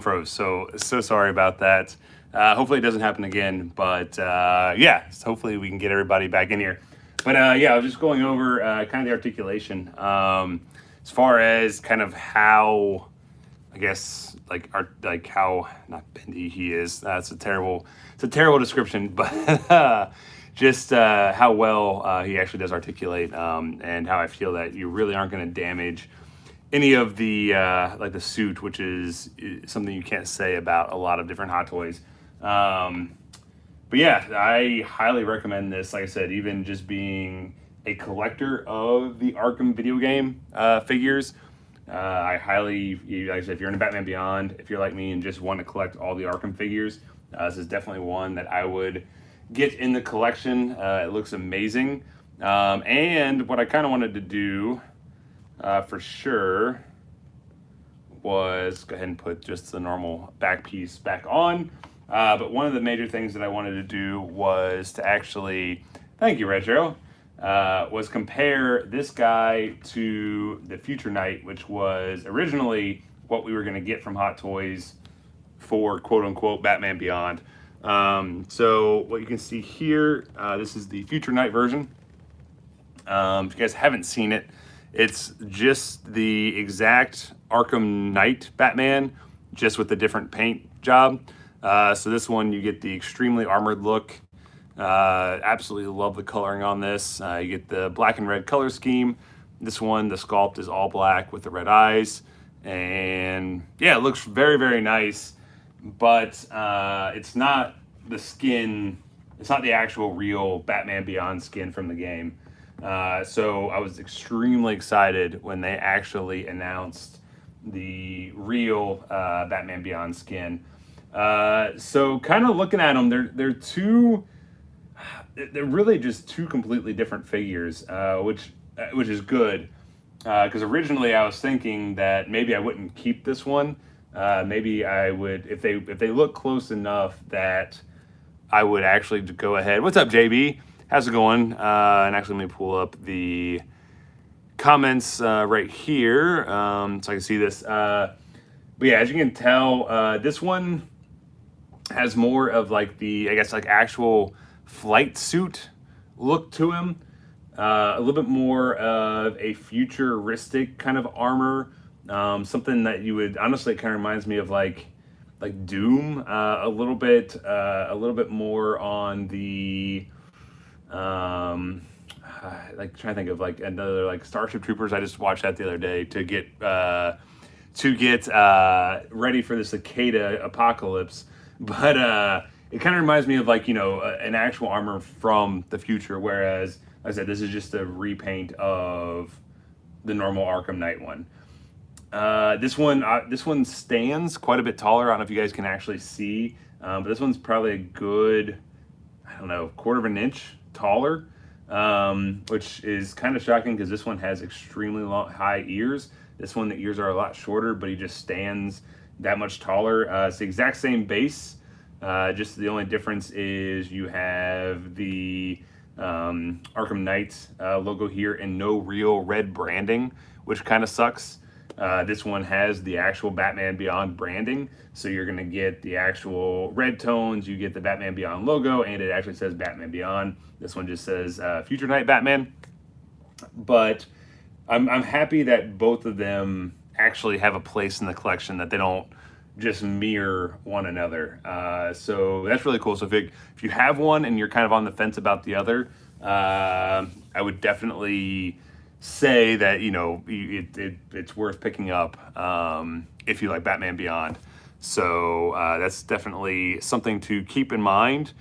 froze. So sorry about that. Hopefully it doesn't happen again. But yeah, hopefully we can get everybody back in here. But yeah, I was just going over kind of the articulation as far as kind of how, I guess, like how not bendy he is. It's a terrible description, but just how well he actually does articulate, and how I feel that you really aren't going to damage any of the like the suit, which is something you can't say about a lot of different Hot Toys. But yeah, I highly recommend this. Like I said, even just being a collector of the Arkham video game figures, I highly, like I said, if you're into Batman Beyond, if you're like me and just want to collect all the Arkham figures, this is definitely one that I would get in the collection. It looks amazing. And what I kind of wanted to do for sure was go ahead and put just the normal back piece back on. But one of the major things that I wanted to do was to actually, thank you, Retro, was compare this guy to the Future Knight, which was originally what we were going to get from Hot Toys for quote-unquote Batman Beyond. So what you can see here, this is the Future Knight version. If you guys haven't seen it, it's just the exact Arkham Knight Batman, just with a different paint job. So this one, you get the extremely armored look. Absolutely love the coloring on this. You get the black and red color scheme. This one, the sculpt is all black with the red eyes. And yeah, it looks very, very nice. But it's not the skin, it's not the actual real Batman Beyond skin from the game. So I was extremely excited when they actually announced the real Batman Beyond skin. So kind of looking at them, they're really just two completely different figures, which is good. Because originally I was thinking that maybe I wouldn't keep this one. Maybe I would, if they look close enough, that I would actually go ahead. What's up, JB? How's it going? And actually, let me pull up the comments right here so I can see this. But yeah, as you can tell, this one has more of like the, I guess, like actual flight suit look to him. A little bit more of a futuristic kind of armor. Something that you would, honestly, it kind of reminds me of like Doom a little bit more on the like trying to think of like another like Starship Troopers. I just watched that the other day to get ready for the cicada apocalypse. But it kind of reminds me of like, you know, an actual armor from the future, whereas like I said, this is just a repaint of the normal Arkham Knight one. This one stands quite a bit taller. I don't know if you guys can actually see, but this one's probably a good, I don't know, quarter of an inch taller, which is kind of shocking because this one has extremely long, high ears. This one, the ears are a lot shorter, but he just stands that much taller. It's the exact same base. Just the only difference is you have the Arkham Knight logo here and no real red branding, which kind of sucks. This one has the actual Batman Beyond branding, so you're going to get the actual red tones, you get the Batman Beyond logo, and it actually says Batman Beyond. This one just says Future Knight Batman. But I'm happy that both of them actually have a place in the collection, that they don't just mirror one another. So that's really cool. So if you have one and you're kind of on the fence about the other, I would definitely say that, you know, it's worth picking up if you like Batman Beyond. So that's definitely something to keep in mind.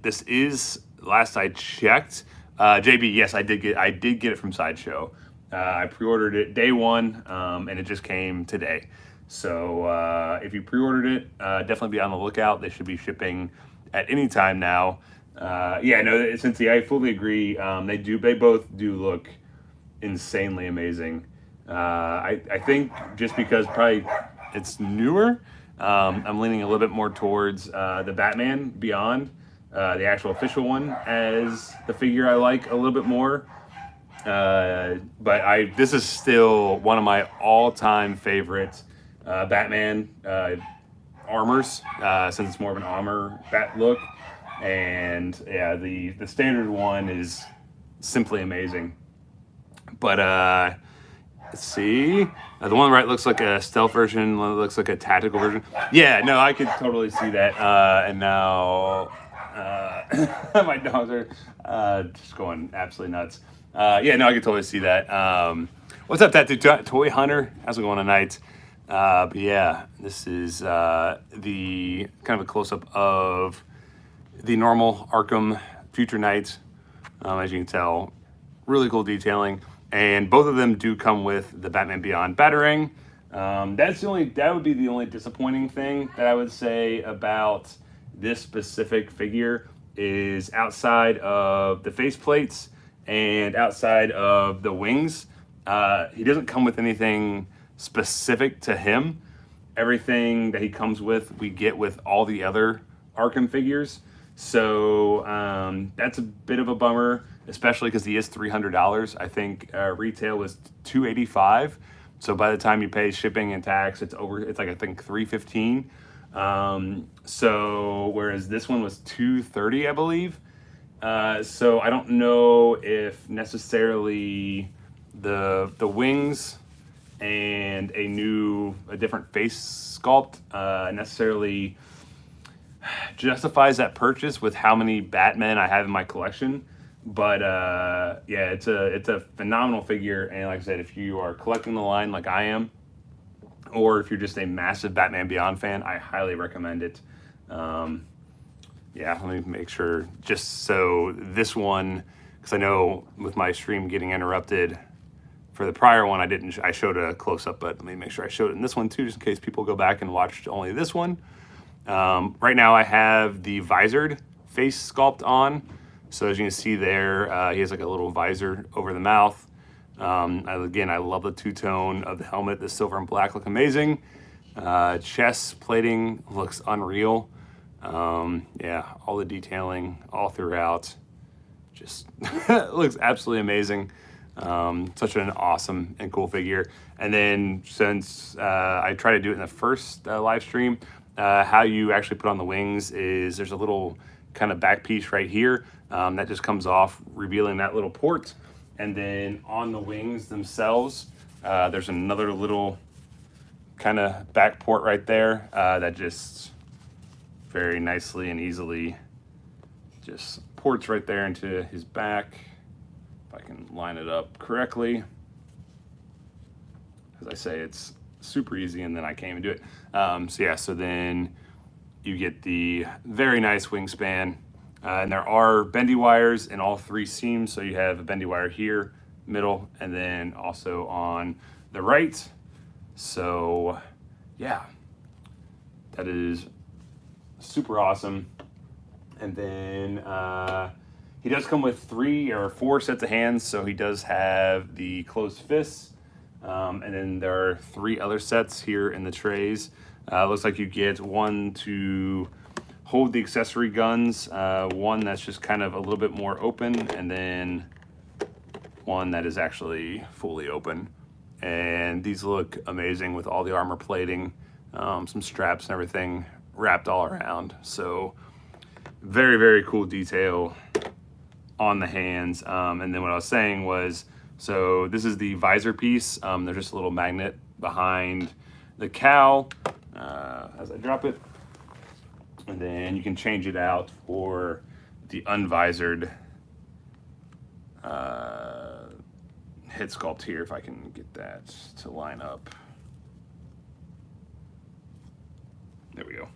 This is, last I checked, JB, yes, I did get it from Sideshow. I pre-ordered it day one, and it just came today. So if you pre-ordered it, definitely be on the lookout. They should be shipping at any time now. Yeah, no, Cincy, I fully agree. They both do look insanely amazing. I think just because probably it's newer, I'm leaning a little bit more towards the Batman Beyond, the actual official one, as the figure I like a little bit more. But this is still one of my all-time favorite Batman armors, since it's more of an armor bat look. And yeah, the standard one is simply amazing. But let's see. The one right looks like a stealth version. One looks like a tactical version. Yeah, no, I could totally see that. And now my dogs are just going absolutely nuts. Yeah, no, I could totally see that. What's up, Tattoo Toy Hunter? How's it going tonight? But yeah, this is the kind of a close-up of the normal Arkham Future Knight. As you can tell, really cool detailing. And both of them do come with the Batman Beyond Batarang. That would be the only disappointing thing that I would say about this specific figure is outside of the faceplates and outside of the wings. He doesn't come with anything specific to him. Everything that he comes with, we get with all the other Arkham figures. So that's a bit of a bummer, especially because he is $300. I think retail was $285. So by the time you pay shipping and tax, it's like I think $315. So whereas this one was $230, I believe. So I don't know if necessarily the wings and a different face sculpt necessarily justifies that purchase with how many Batman I have in my collection. But yeah, it's a phenomenal figure, and like I said, if you are collecting the line like I am, or if you're just a massive Batman Beyond fan, I highly recommend it. Yeah, let me make sure, just so this one, because I know with my stream getting interrupted for the prior one, I showed a close-up, but let me make sure I showed it in this one too, just in case people go back and watch only this one. Right now I have the visored face sculpt on. So as you can see there, he has like a little visor over the mouth. Again, I love the two-tone of the helmet. The silver and black look amazing. Chest plating looks unreal. Yeah, all the detailing all throughout just looks absolutely amazing. Such an awesome and cool figure. And then since I tried to do it in the first live stream, how you actually put on the wings is there's a little kind of back piece right here that just comes off, revealing that little port. And then on the wings themselves, there's another little kind of back port right there that just very nicely and easily just ports right there into his back. If I can line it up correctly. As I say, it's super easy, and then I can't even do it. So yeah, so then you get the very nice wingspan, and there are bendy wires in all three seams. So you have a bendy wire here, middle, and then also on the right. So yeah, that is super awesome. And then he does come with 3 or 4 sets of hands. So he does have the closed fists. And then there are 3 other sets here in the trays. Looks like you get one to hold the accessory guns, one that's just kind of a little bit more open, and then one that is actually fully open. And these look amazing with all the armor plating, some straps and everything wrapped all around. So very, very cool detail on the hands. And then what I was saying was, so this is the visor piece. There's just a little magnet behind the cowl as I drop it. And then you can change it out for the unvisored head sculpt here, if I can get that to line up. There we go.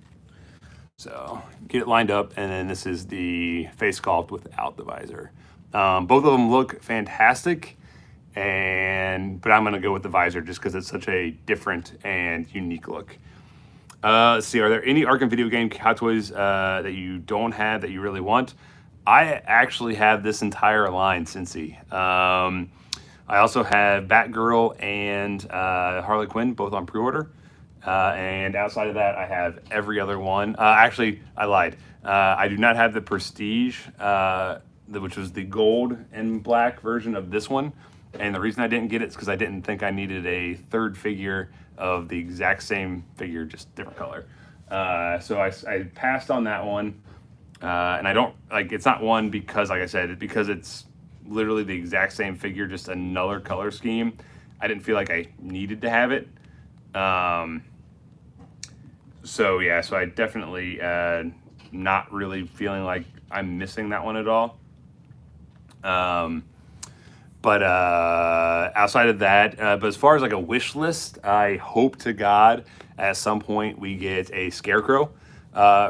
So get it lined up, and then this is the face sculpt without the visor. Both of them look fantastic, but I'm gonna go with the visor just because it's such a different and unique look. Let's see, are there any Arkham video game cow toys that you don't have that you really want? I actually have this entire line, Cincy. I also have Batgirl and Harley Quinn, both on pre-order. And outside of that, I have every other one. Actually, I lied. I do not have the Prestige, which was the gold and black version of this one. And the reason I didn't get it is because I didn't think I needed a third figure of the exact same figure, just different color. So I passed on that one. And I don't, like, it's not one because, like I said, it's because it's literally the exact same figure, just another color scheme. I didn't feel like I needed to have it. So yeah, so I definitely not really feeling like I'm missing that one at all. But outside of that, but as far as like a wish list, I hope to God at some point we get a Scarecrow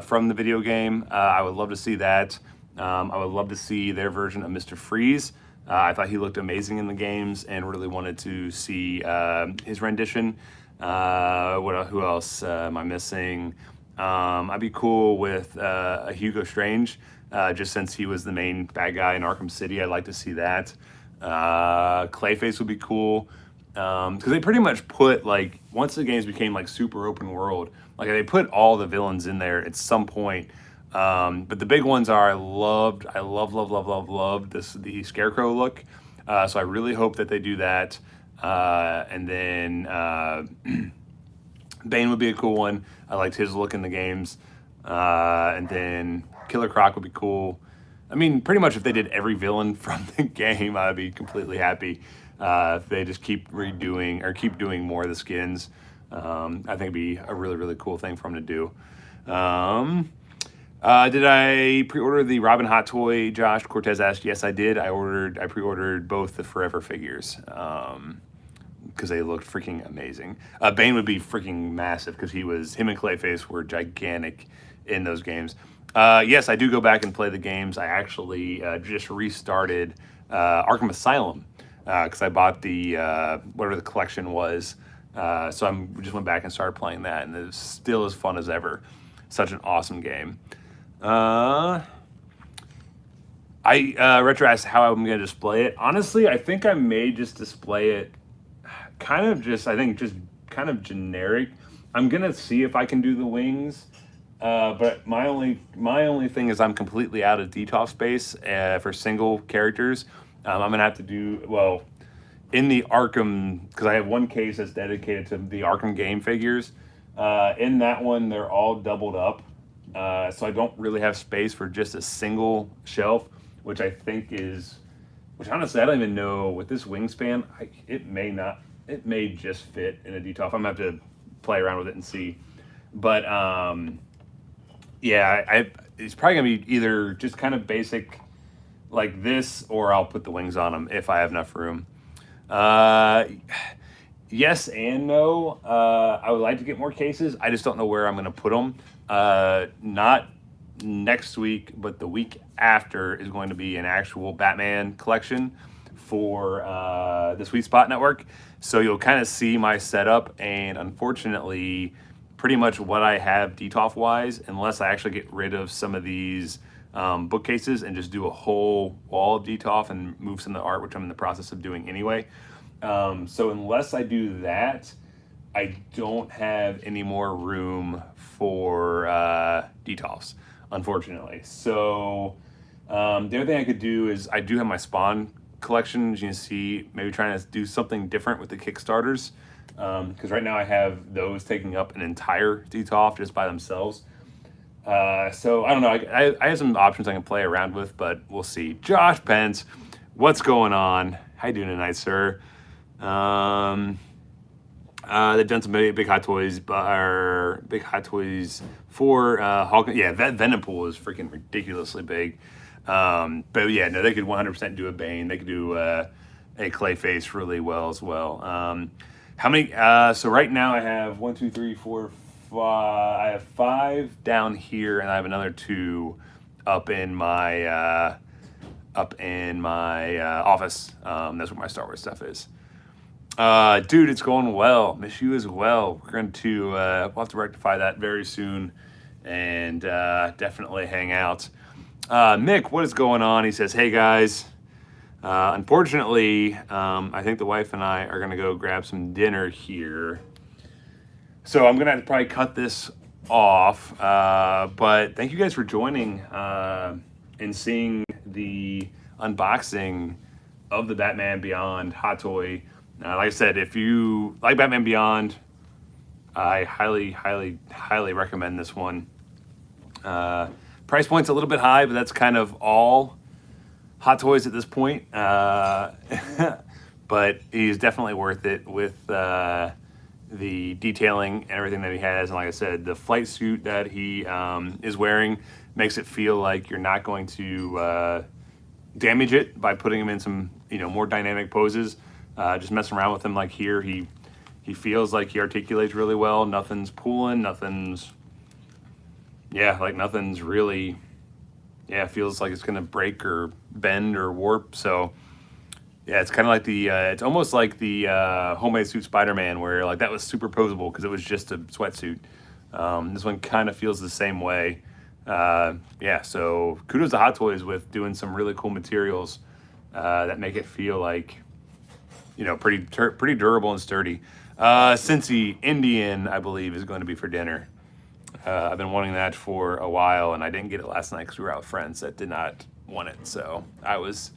from the video game. I would love to see that. I would love to see their version of Mr. Freeze. I thought he looked amazing in the games and really wanted to see his rendition. Who else am I missing? I'd be cool with a Hugo Strange, just since he was the main bad guy in Arkham City. I'd like to see that. Clayface would be cool, because they pretty much put, like, once the games became like super open world, like they put all the villains in there at some point. But the big ones are, I love the Scarecrow look. So I really hope that they do that. And then Bane would be a cool one. I liked his look in the games. And then Killer Croc would be cool. I mean, pretty much if they did every villain from the game, I'd be completely happy. If they just keep redoing or keep doing more of the skins, I think it'd be a really, really cool thing for them to do. Did I pre-order the Robin Hot Toy? Josh Cortez asked. Yes, I did. I pre-ordered both the Forever figures because they looked freaking amazing. Bane would be freaking massive because him and Clayface were gigantic in those games. Yes, I do go back and play the games. I actually just restarted Arkham Asylum because I bought the whatever the collection was. So I just went back and started playing that, and it's still as fun as ever. Such an awesome game. Retro asked how I'm going to display it. Honestly, I think I may just display it kind of just kind of generic. I'm going to see if I can do the wings. But my only thing is I'm completely out of DTOF space for single characters. I'm going to have to do, well, in the Arkham, because I have one case that's dedicated to the Arkham game figures. In that one, they're all doubled up. So I don't really have space for just a single shelf, which I think which honestly, I don't even know with this wingspan, it may just fit in a DTOF. I'm gonna have to play around with it and see. But yeah, it's probably gonna be either just kind of basic like this, or I'll put the wings on them if I have enough room. Yes and no. I would like to get more cases. I just don't know where I'm going to put them. Not next week, but the week after is going to be an actual Batman collection for the Sweet Spot Network. So you'll kind of see my setup, and unfortunately, pretty much what I have DTOF-wise, unless I actually get rid of some of these bookcases and just do a whole wall of DTOF and move some of the art, which I'm in the process of doing anyway. So unless I do that, I don't have any more room for DTOFs, unfortunately. So the other thing I could do is I do have my Spawn collection, as you can see, maybe trying to do something different with the Kickstarters. Because right now I have those taking up an entire DTOF just by themselves. So I don't know, I have some options I can play around with, but we'll see. Josh Pence, what's going on? How you doing tonight, sir? They've done some big Hot Toys, for Hulk. Yeah, that Venom pool is freaking ridiculously big. But yeah, no, they could 100% do a Bane. They could do a Clayface really well as well. How many? So right now I have 1, 2, 3, 4, 5. I have 5 down here, and I have another 2 up in my office. That's where my Star Wars stuff is. Dude, it's going well. Miss you as well. We're going to we'll have to rectify that very soon, and definitely hang out. Mick, what is going on? He says, "Hey guys, unfortunately, I think the wife and I are going to go grab some dinner here, so I'm going to have to probably cut this off. But thank you guys for joining and seeing the unboxing of the Batman Beyond Hot Toy." Like I said, if you like Batman Beyond, I highly recommend this one. Price point's a little bit high, but that's kind of all Hot Toys at this point. But he's definitely worth it with the detailing and everything that he has. And like I said, the flight suit that he is wearing makes it feel like you're not going to damage it by putting him in some, you know, more dynamic poses. Just messing around with him, like here, he feels like he articulates really well. Nothing's pulling, nothing's really, feels like it's gonna break or bend or warp. So yeah, it's kind of like the, it's almost like the homemade suit Spider-Man, where like that was super posable because it was just a sweatsuit. This one kind of feels the same way. So kudos to Hot Toys with doing some really cool materials that make it feel like, you know, pretty durable and sturdy. Cincy Indian, I believe, is going to be for dinner. I've been wanting that for a while, and I didn't get it last night because we were out with friends that did not want it. So I was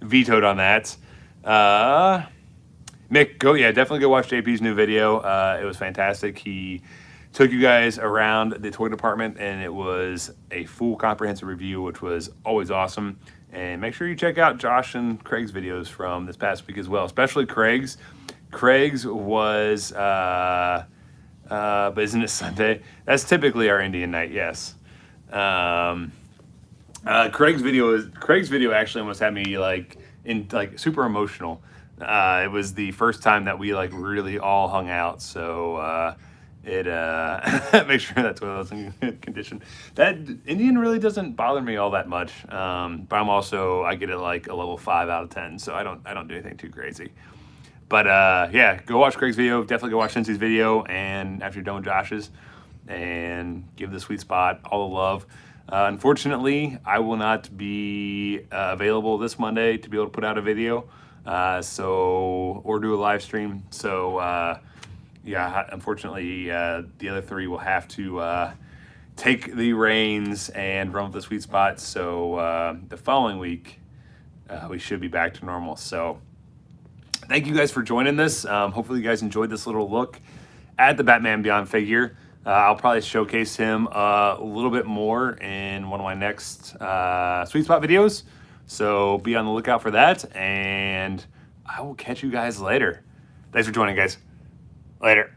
vetoed on that. Mick, definitely go watch JP's new video. It was fantastic. He took you guys around the toy department, and it was a full comprehensive review, which was always awesome. And make sure you check out Josh and Craig's videos from this past week as well, especially Craig's. Craig's was, but isn't it Sunday? That's typically our Indian night, yes. Craig's video actually almost had me super emotional. It was the first time that we really all hung out, so make sure that's toilet's in good condition. That Indian really doesn't bother me all that much, but I get it like a level 5 out of 10, so I don't do anything too crazy. But go watch Craig's video. Definitely go watch Cincy's video, and after you're done with Josh's, and give the sweet spot all the love. Unfortunately, I will not be available this Monday to be able to put out a video, or do a live stream. So unfortunately, the other 3 will have to take the reins and run with the sweet spot. So the following week, we should be back to normal. So thank you guys for joining this. Hopefully you guys enjoyed this little look at the Batman Beyond figure. I'll probably showcase him a little bit more in one of my next Sweet Spot videos. So be on the lookout for that, and I will catch you guys later. Thanks for joining, guys. Later.